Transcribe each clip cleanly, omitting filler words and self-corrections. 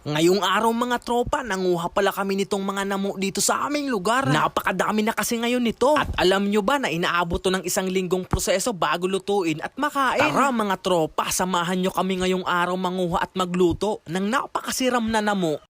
Ngayong araw mga tropa, nanguha pala kami nitong mga namo dito sa aming lugar. Napakadami na kasi ngayon nito. At alam nyo ba na inaabot to ng 1 linggong proseso bago lutuin at makain? Tara mga tropa, samahan nyo kami ngayong araw manguha at magluto ng napakasiram na namo.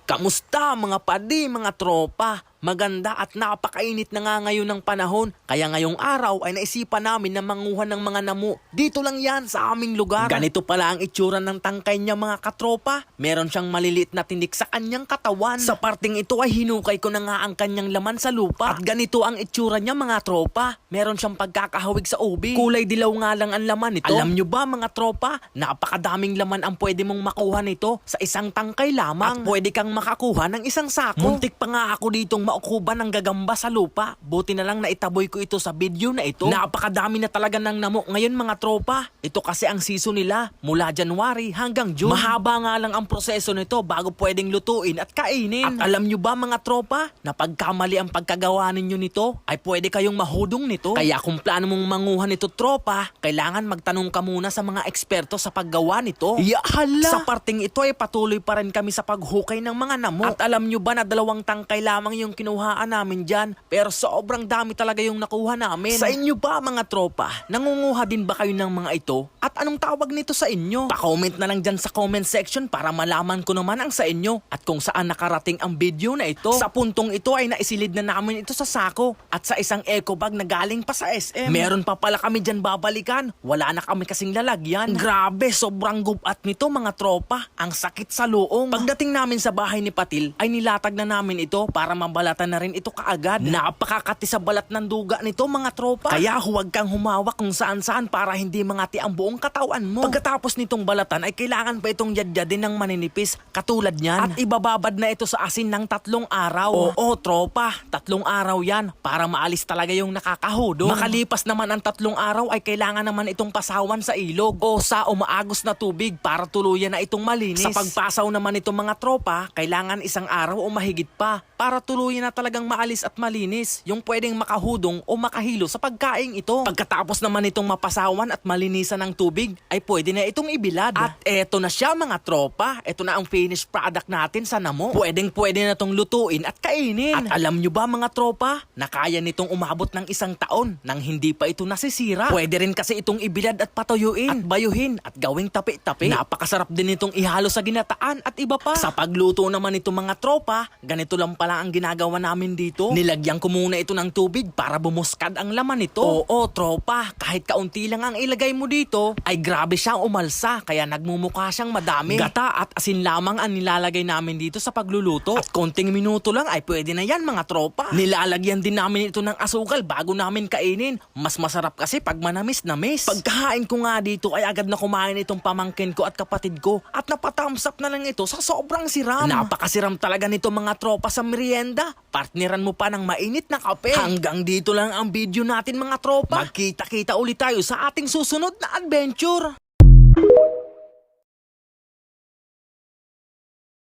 Kamusta mga padi, mga tropa? Maganda at napakainit na nga ngayon ng panahon. Kaya ngayong araw ay naisipan namin na manguha ng mga namo. Dito lang yan sa aming lugar. Ganito pala ang itsura ng tangkay niya mga katropa. Meron siyang maliliit na tinik sa kanyang katawan. Sa parting ito ay hinukay ko na nga ang kanyang laman sa lupa. At ganito ang itsura niya mga tropa. Meron siyang pagkakahawig sa ubi. Kulay dilaw nga lang ang laman nito. Alam nyo ba mga tropa, napakadaming laman ang pwede mong makuha nito sa isang tangkay lamang. At pwede kang makakuha ng isang sako. Muntik pa nga ako ditong maukuban ng gagamba sa lupa. Buti na lang na itaboy ko ito sa video na ito. Napakadami na talaga ng namo ngayon mga tropa. Ito kasi ang season nila mula January hanggang June. Mahaba nga lang ang proseso nito bago pwedeng lutuin at kainin. At alam nyo ba mga tropa, na pagkamali ang pagkagawa ninyo nito ay pwede kayong mahudong nito. Kaya kung plano mong manguha nito tropa, kailangan magtanong ka muna sa mga eksperto sa paggawa nito. Yahala! Sa parting ito ay patuloy pa rin kami sa paghukay ng mga namo. At alam nyo ba na 2 tangkay lamang yung kinuhaan namin dyan, pero sobrang dami talaga yung nakuha namin. Sa inyo ba mga tropa, nangunguha din ba kayo ng mga ito? At anong tawag nito sa inyo? Pa-comment na lang dyan sa comment section para malaman ko naman ang sa inyo at kung saan nakarating ang video na ito. Sa puntong ito ay naisilid na namin ito sa sako at sa isang eco bag na galing pa sa SM. Meron pa pala kami dyan babalikan, wala na kami kasing lalagyan. Grabe, sobrang gubat nito mga tropa, ang sakit sa luong. Pagdating namin sa bahay ni Patil ay nilatag na namin ito para mabalatan na rin ito kaagad. Napakakati sa balat ng duga nito mga tropa. Kaya huwag kang humawak kung saan-saan para hindi mangati ang buong katawan mo. Pagkatapos nitong balatan ay kailangan pa itong yadyadin ng maninipis katulad niyan. At ibababad na ito sa asin ng 3 araw. Oo tropa, 3 araw yan para maalis talaga yung nakakahudong. Makalipas naman ang 3 araw ay kailangan naman itong pasawan sa ilog o sa umaagos na tubig para tuluyan na itong malinis. Sa pagpasaw naman itong mga tropa, kailangan 1 araw o mahigit pa para tuluyan na talagang maalis at malinis yung pwedeng makahudong o makahilo sa pagkaing ito. Pagkatapos naman itong mapasawan at malinisan ng tubig ay pwede na itong ibilad. At eto na siya mga tropa, eto na ang finished product natin sa namo. Pwedeng pwede na itong lutuin at kainin. At alam nyo ba mga tropa, na kaya nitong umabot ng 1 taon nang hindi pa ito nasisira. Pwede rin kasi itong ibilad at patuyuin at bayuhin at gawing tapi-tapi. Napakasarap din itong ihalo sa ginataan at iba pa. Sa pagluto naman ito mga tropa, ganito lang pala ang ginagawa namin dito. Nilagyan ko muna ito ng tubig para bumuskad ang laman nito. Oo tropa, kahit kaunti lang ang ilagay mo dito, ay grabe siyang umalsa kaya nagmumukha siyang madami. Gata at asin lamang ang nilalagay namin dito sa pagluluto. At konting minuto lang ay pwede na yan mga tropa. Nilalagyan din namin ito ng asukal bago namin kainin. Mas masarap kasi pag manamis-namis. Pagkahain ko nga dito ay agad na kumain itong pamangkin ko at kapatid ko at napathumbs up na lang ito sa sobrang siram. Napakasiram talaga nito mga tropa sa merienda. Partneran mo pa ng mainit na kape. Hanggang dito lang ang video natin mga tropa. Magkita-kita ulit tayo sa ating susunod na adventure.